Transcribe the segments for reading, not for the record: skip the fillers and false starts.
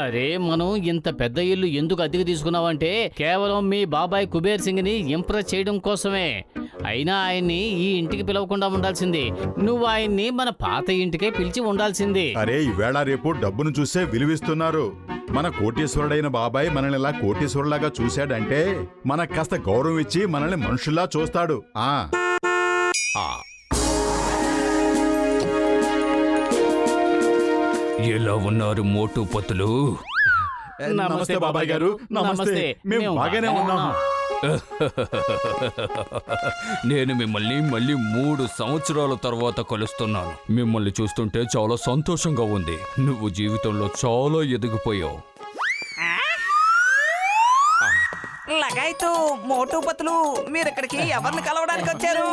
అరే మనం ఇంత పెద్ద ఇల్లు ఎందుకు అద్దెకు తీసుకున్నావంటే కేవలం మీ బాబాయ్ కుబేర్ సింగ్ ని ఇంప్రెస్ చేయడం కోసమే. అయినా ఆయన్ని ఈ ఇంటికి పిలవకుండా ఉండాల్సింది. నువ్వు ఆయన్ని మన పాత ఇంటికే పిలిచి ఉండాల్సింది. అరే ఈవేళ రేపు డబ్బును చూసే విలువిస్తున్నారు. మన కోటీశ్వరుడైన బాబాయ్ మనల్ని ఇలా కోటీశ్వరులాగా చూశాడంటే మనకు కాస్త గౌరవం ఇచ్చి మనల్ని మనుషుల్లా చూస్తాడు. ఎలా ఉన్నారు మోటు పతులు? నమస్తే బాబాయ్ గారు. నమస్తే. మేము బాగానే ఉన్నాము. నేను మిమ్మల్ని మళ్ళీ 3 సంవత్సరాల తర్వాత కలుస్తున్నాను. మిమ్మల్ని చూస్తుంటే చాలా సంతోషంగా ఉంది. నువ్వు జీవితంలో చాలా ఎదిగిపోయావు. లగాయితూ మోటు పతులు మీరు ఇక్కడికి ఎవరిని కలవడానికి వచ్చారు?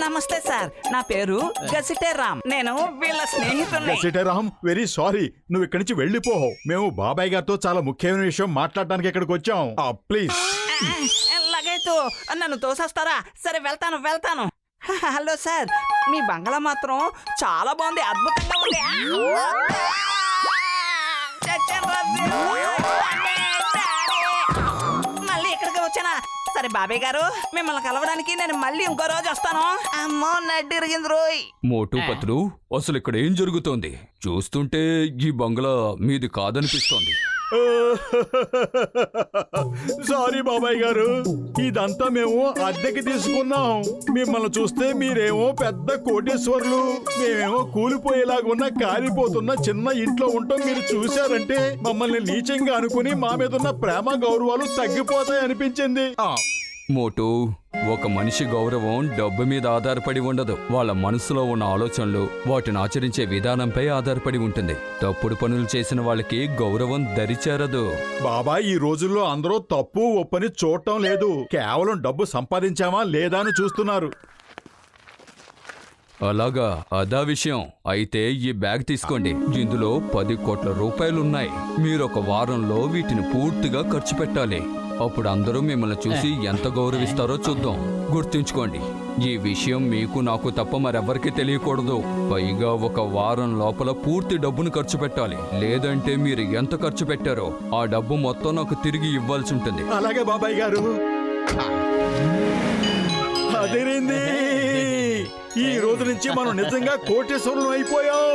నమస్తే సార్, నా పేరు గసిటే రామ్. నేను వీళ్ళ స్నేహితుడిని. Ram, very sorry. నువ్వు ఇక్కడి నుంచి వెళ్ళిపో. మేము బాబాయ్ గారితో చాలా ముఖ్యమైన విషయం మాట్లాడడానికి ఇక్కడికి వచ్చాం. ప్లీజ్. లగాయితూ నన్ను తోసేస్తారా? సరే వెళ్తాను. హలో సార్, మీ బంగళా మాత్రం చాలా బాగుంది, అద్భుతంగా ఉంది. మళ్ళీ ఇక్కడికి వచ్చానా? సరే బాబాయ్ గారు, మిమ్మల్ని కలవడానికి నేను మళ్ళీ ఇంకో రోజు వస్తాను. అమ్మో నడ్డి ఇరిగింది రోయ్. మోటు పతులు, అసలు ఇక్కడ ఏం జరుగుతోంది? చూస్తుంటే ఈ బంగ్లా మీది కాదనిపిస్తోంది. సారీ బాబాయ్ గారు, ఇదంతా మేము అద్దెకి తీసుకున్నాం. మిమ్మల్ని చూస్తే మీరేమో పెద్ద కోటేశ్వర్లు, మేమేమో కూలిపోయేలాగున్న కాలిపోతున్న చిన్న ఇంట్లో ఉంటాం. మీరు చూశారంటే మమ్మల్ని నీచంగా అనుకుని మా మీద ఉన్న ప్రేమ గౌరవాలు తగ్గిపోతాయి అనిపించింది. మోటు, ఒక మనిషి గౌరవం డబ్బు మీద ఆధారపడి ఉండదు. వాళ్ళ మనసులో ఉన్న ఆలోచనలు, వాటిని ఆచరించే విధానంపై ఆధారపడి ఉంటుంది. తప్పుడు పనులు చేసిన వాళ్ళకి గౌరవం దరిచేరదు. బాబాయ్, ఈ రోజుల్లో అందరూ తప్పు ఒప్పని చూడటం లేదు. కేవలం డబ్బు సంపాదించామా లేదా అని చూస్తున్నారు. అలాగా, అదా విషయం. అయితే ఈ బ్యాగ్ తీసుకోండి. ఇందులో 10 కోట్ల రూపాయలున్నాయి. మీరొక వారంలో వీటిని పూర్తిగా ఖర్చు పెట్టాలి. అప్పుడు అందరూ మిమ్మల్ని చూసి ఎంత గౌరవిస్తారో చూద్దాం. గుర్తుంచుకోండి, ఈ విషయం మీకు నాకు తప్ప మరెవ్వరికీ తెలియకూడదు. పైగా ఒక వారం లోపల పూర్తి డబ్బును ఖర్చు పెట్టాలి. లేదంటే మీరు ఎంత ఖర్చు పెట్టారో ఆ డబ్బు మొత్తం నాకు తిరిగి ఇవ్వాల్సి ఉంటుంది. అలాగే బాబాయ్ గారు. అదేరింది, ఈ రోజు నుంచి మనం నిజంగా కోటేశ్వరులు అయిపోయాం.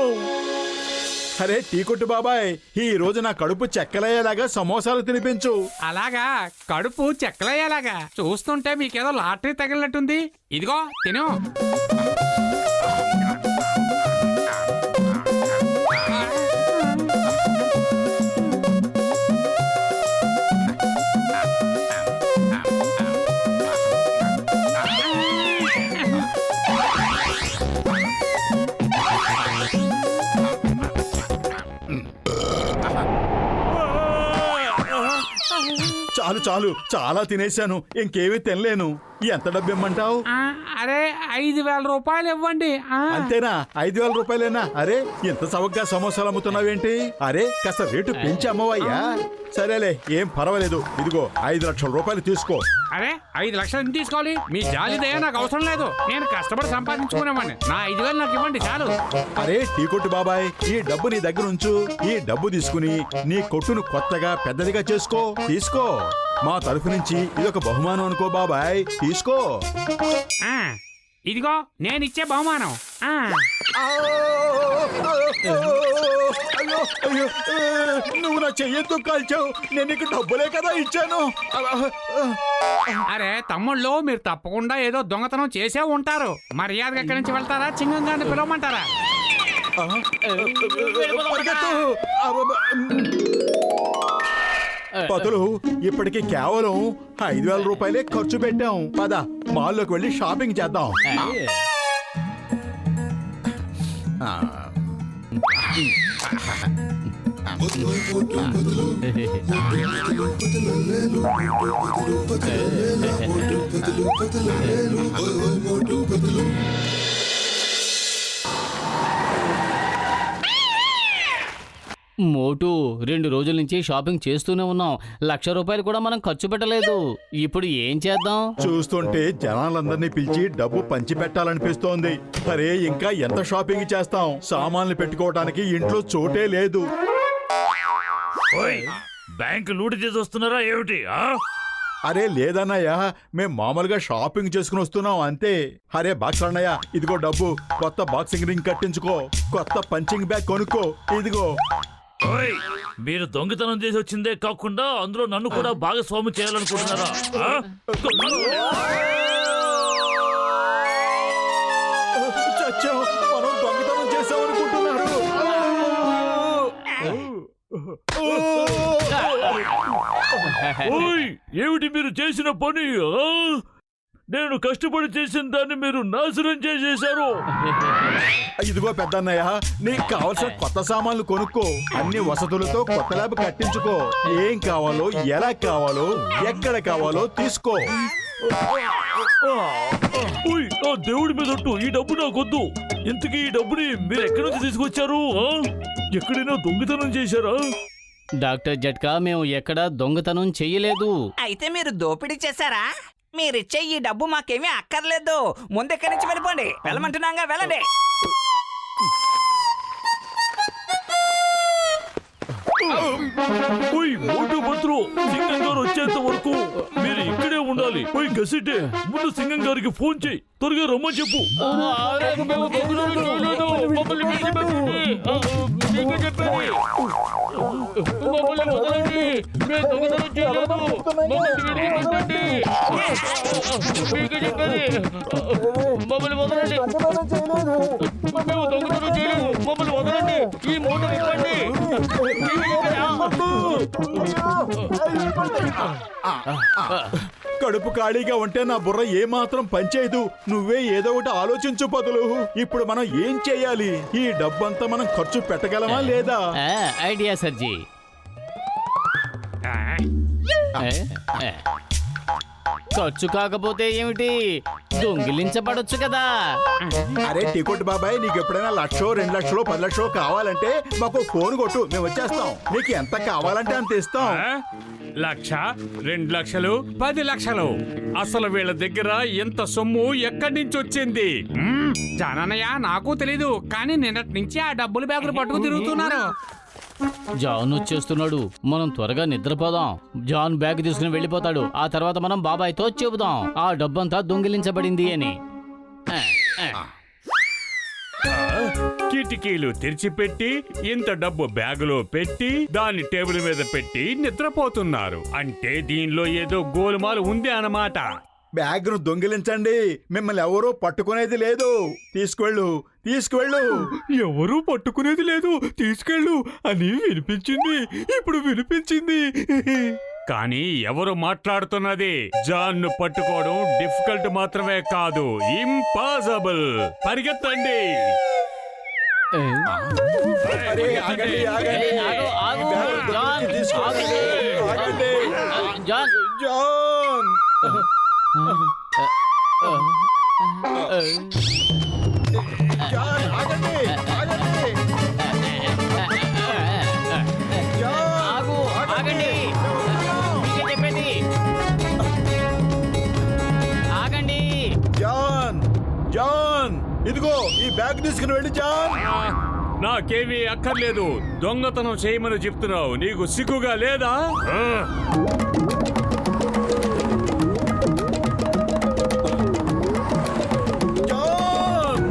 అరే టీ కొట్టు బాబాయ్, ఈ రోజు నా కడుపు చెక్కలయ్యేలాగా సమోసాలు తినిపించు. అలాగా, కడుపు చెక్కలయ్యేలాగా? చూస్తుంటే మీకేదో లాటరీ తగిలినట్టుంది. ఇదిగో తిను. చాలు చాలు, చాలా తినేశాను, ఇంకేమీ తినలేను. ఎంత డబ్బు ఇమ్మంటావు? అరే 5,000 రూపాయలు ఇవ్వండి. అంతేనా? 5,000 రూపాయలేనా? అరే ఇంత చవకగా సమోసాలు అమ్ముతున్నావేంటి? అరే కాస్త రేటు పెంచి అమ్మవయ్యా. సరేలే, ఏం పర్వాలేదు. ఇదిగో 5 లక్షల రూపాయలు తీసుకో. అరే 5 లక్షలు ఎందుకు తీసుకోవాలి? మీ జాలిదయ నాకు అవసరం లేదు. నేను కష్టపడి సంపాదించుకునేవాడిని. నా 5,000 నాకు ఇవ్వండి చాలు. అరే టీ కొట్టు బాబాయ్, ఈ డబ్బు నీ దగ్గర ఉంచు. ఈ డబ్బు తీసుకుని నీ కొట్టును కొత్తగా పెద్దదిగా చేసుకో. తీసుకో, మా తరఫు నుంచి ఇదొక బహుమానం అనుకో బాబాయ్. తీసుకో. ఇదిగో నేనిచ్చే బహుమానం. నువ్వు నా చెయ్యొద్దు కాల్చావు. నేను నీకు డబ్బులే కదా ఇచ్చాను. అరే తమ్ముళ్ళు, మీరు తప్పకుండా ఏదో దొంగతనం చేసే ఉంటారు. మర్యాదగా ఎక్కడి నుంచి వెళ్తారా? చింగంగాన్ని పిలవమంటారా? పతులు, ఇప్పటికి కేవలం 5,000 రూపాయలే ఖర్చు పెట్టాం. పద మాల్లోకి వెళ్ళి షాపింగ్ చేద్దాం. మోటు, 2 రోజుల నుంచి షాపింగ్ చేస్తూనే ఉన్నాం. 1,00,000 రూపాయలు కూడా మనం ఖర్చు పెట్టలేదు. ఇప్పుడు ఏం చేద్దాం? చూస్తుంటే జనాలందరినీ పిలిచి డబ్బు పంచి పెట్టాలనిపిస్తోంది. సరే, ఇంకా ఎంత షాపింగ్ చేస్తాం? సామాన్లు పెట్టుకోవడానికి ఇంట్లో చోటే లేదు. ఓయ్, బ్యాంక్ లూటి చేసి వస్తున్నారా ఏమిటి ఆ? అరే లేదన్నయ్య మేం మామూలుగా షాపింగ్ చేసుకుని వస్తున్నాం అంతే. అరే బాక్స్ అన్నయ్య, ఇదిగో డబ్బు. కొత్త బాక్సింగ్ రింగ్ కట్టించుకో, కొత్త పంచింగ్ బ్యాగ్ కొనుక్కో. ఇదిగో. ఓయ్, మీరు దొంగతనం చేసి వచ్చిందే కాకుండా అందులో నన్ను కూడా భాగస్వామి చేయాలనుకుంటున్నారా ఆ? చచ్చాం, మనం దొంగతనం చేసామనుకుంటున్నారు. ఓయ్, ఏమిటి మీరు చేసిన పని ఆ? నేను కష్టపడి చేసిన దాన్ని మీరు నాశనం చేసేశారు. ఇదిగో పెద్దన్నయ్య, నీకు కావాల్సిన కొత్త సామాన్లు కొనుక్కో, అన్ని వసతులతో కొత్త ల్యాబ్ కట్టించుకో. ఏం కావాలో, ఎలా కావాలో, ఎక్కడ కావాలో తీసుకో. ఓయ్, నా దేవుడి మీద ఒట్టు, ఈ డబ్బు నాకొద్దు. ఇంతకీ ఈ డబ్బుని మీరు ఎక్కడి నుంచి తీసుకొచ్చారు ఆ? ఎక్కడైనా దొంగతనం చేశారా? డాక్టర్ జట్కా మేము ఎక్కడా దొంగతనం చెయ్యలేదు. అయితే మీరు దోపిడీ చేశారా? మీరిచ్చే ఈ డబ్బు మాకేమీ అక్కర్లేదు. ముందు ఎక్కడి నుంచి వెళ్ళిపోండి. వెళ్ళమంటున్నాగా, వెళ్ళండి. ఓయ్, మోటు పత్రు, సింగం గారు వచ్చేంత వరకు మీరు ఇక్కడే ఉండాలి. ఓయ్ గసిటే, ముందు సింగం గారికి ఫోన్ చేయి, త్వరగా రమ్మని చెప్పు. కడుపు ఖాళీగా ఉంటే నా బుర్ర ఏమాత్రం పనిచేయదు. నువ్వే ఏదో ఒకటి ఆలోచించు పదులు. ఇప్పుడు మనం ఏం చేయాలి? ఈ డబ్బంతా మనం ఖర్చు పెట్టగలమా లేదా? ఐడియా సర్జీ. ఖర్చు కాకపోతే ఏమిటి, దొంగిలించబడొచ్చు కదా. అరే టికెట్ బాబాయ్, నీకు ఎప్పుడైనా 1,00,000, 2,00,000, 10,00,000 కావాలంటే మాకు ఫోన్ కొట్టు, మేము వచ్చేస్తాం. నీకు ఎంత కావాలంటే అంత ఇస్తాం. 1,00,000, 2,00,000, 10,00,000. అసలు వీళ్ళ దగ్గర ఎంత సొమ్ము ఎక్కడి నుంచి వచ్చింది? జానన్నయ్య, నాకు తెలీదు, కానీ నిన్నటి నుంచి ఆ డబ్బులు బ్యాగులు పట్టుకు తిరుగుతున్నారు. జాన్ వచ్చేస్తున్నాడు, మనం త్వరగా నిద్రపోదాం. జాన్ బ్యాగ్ తీసుకుని వెళ్ళిపోతాడు. ఆ తర్వాత మనం బాబాయ్తో చెబుదాం ఆ డబ్బంతా దొంగిలించబడింది అని. కిటికీలు తెరిచిపెట్టి ఇంత డబ్బు బ్యాగులో పెట్టి దాన్ని టేబుల్ మీద పెట్టి నిద్రపోతున్నారు. అంటే దీనిలో ఏదో గోలుమాలు ఉంది అన్నమాట. బ్యాగ్ ను దొంగిలించండి, మిమ్మల్ని ఎవరూ పట్టుకునేది లేదు. తీసుకువెళ్ళు, తీసుకువెళ్ళు. ఎవరూ పట్టుకునేది లేదు, తీసుకెళ్ళు అని వినిపించింది. ఇప్పుడు వినిపించింది. కానీ ఎవరు మాట్లాడుతున్నది? జాన్ ను పట్టుకోవడం డిఫికల్ట్ మాత్రమే కాదు, ఇంపాసిబుల్. పరిగెత్తండి. అరే, ఆగండి, ఆగండి. ఆగు, ఆగు. బ్యాగ్ జాన్, దొంగిలించి తీసుకువెళ్ళండి. ఆగండి. జాన్. జాన్. జాన్, ఆగండి, ఆగండి. జాన్, ఆగు, ఆగండి. మీకే చెప్పేది. ఆగండి. జాన్, జాన్, ఇదిగో ఈ బ్యాగ్ తీసుకుని వెళ్ళి జాన్. నాకేమీ అక్కర్లేదు. దొంగతనం చేయమని చెప్తున్నావు, నీకు సిగ్గుగా లేదా? జాన్.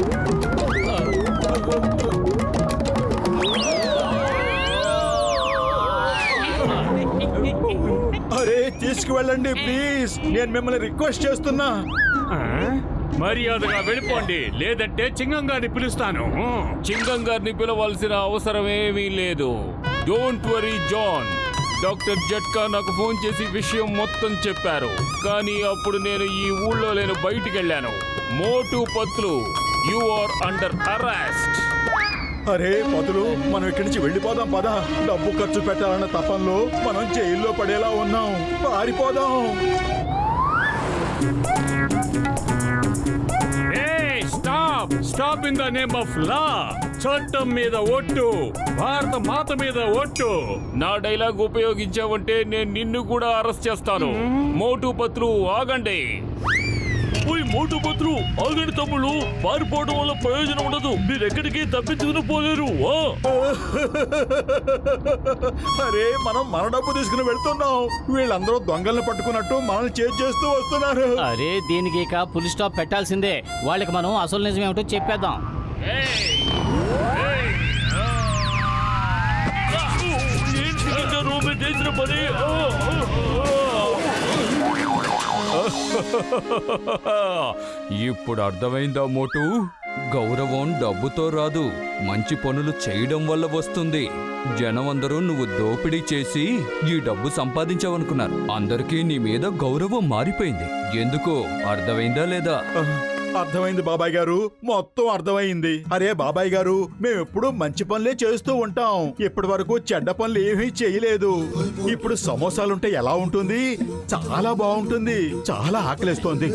అరే తీసుకువెళ్ళండి ప్లీజ్, నేను మిమ్మల్ని రిక్వెస్ట్ చేస్తున్నా. మర్యాదగా వెళ్ళిపోండి, లేదంటే చింగం గారిని పిలుస్తాను. చింగం గారిని పిలవాల్సిన అవసరమేమీ లేదు. Don't worry John. డాక్టర్ జట్కా నాకు ఫోన్ చేసి విషయం మొత్తం చెప్పారు. కానీ అప్పుడు నేను ఈ ఊళ్ళో లేను, బయటికి వెళ్ళాను. మోటు Patlu, you are under arrest. అరే పదులు, మనం ఇక్కడి నుంచి వెళ్ళిపోదాం పద. డబ్బు ఖర్చు పెట్టాలన్న తపంలో మనం జైల్లో పడేలా ఉన్నాం. పారిపోదాం. Stop in the name of law. చట్టం మీద ఒట్టు, భారత మాత మీద ఒట్టు. నా డైలాగ్ ఉపయోగించావంటే నేను నిన్ను కూడా అరెస్ట్ చేస్తాను. మోటు పత్లు ఆగండి. ఓయ్ మోటు పత్రు ఆగండి తమ్ముళ్ళు, పారిపోవడం వల్ల ప్రయోజనం ఉండదు. మీరు ఎక్కడికి తప్పించుకుని పోలేరు. అరే మనం మన డబ్బు తీసుకుని వెళ్తున్నాం, వీళ్ళందరూ దొంగల్ని పట్టుకున్నట్టు మనల్ని చేస్తూ వస్తున్నారు. అరే దీనికి ఇక ఫుల్ స్టాప్ పెట్టాల్సిందే. వాళ్ళకి మనం అసలు నిజం ఏమిటో చెప్పేద్దాం. ఏంటి మీరు చేసిన పని? ఇప్పుడు అర్థమైందా మోటు? గౌరవం డబ్బుతో రాదు, మంచి పనులు చేయడం వల్ల వస్తుంది. జనం అందరూ నువ్వు దోపిడీ చేసి ఈ డబ్బు సంపాదించావనుకున్నారు. అందరికీ నీ మీద గౌరవం మారిపోయింది. ఎందుకో అర్థమైందా లేదా? అర్థమైంది బాబాయ్ గారు, మొత్తం అర్థమైంది. అరే బాబాయ్ గారు, మేము ఎప్పుడు మంచి పనులే చేస్తూ ఉంటాం, ఇప్పటి వరకు చెడ్డ పనులు ఏమీ చేయలేదు. ఇప్పుడు సమోసాలుంటే ఎలా ఉంటుంది? చాలా బాగుంటుంది, చాలా ఆకలిస్తోంది.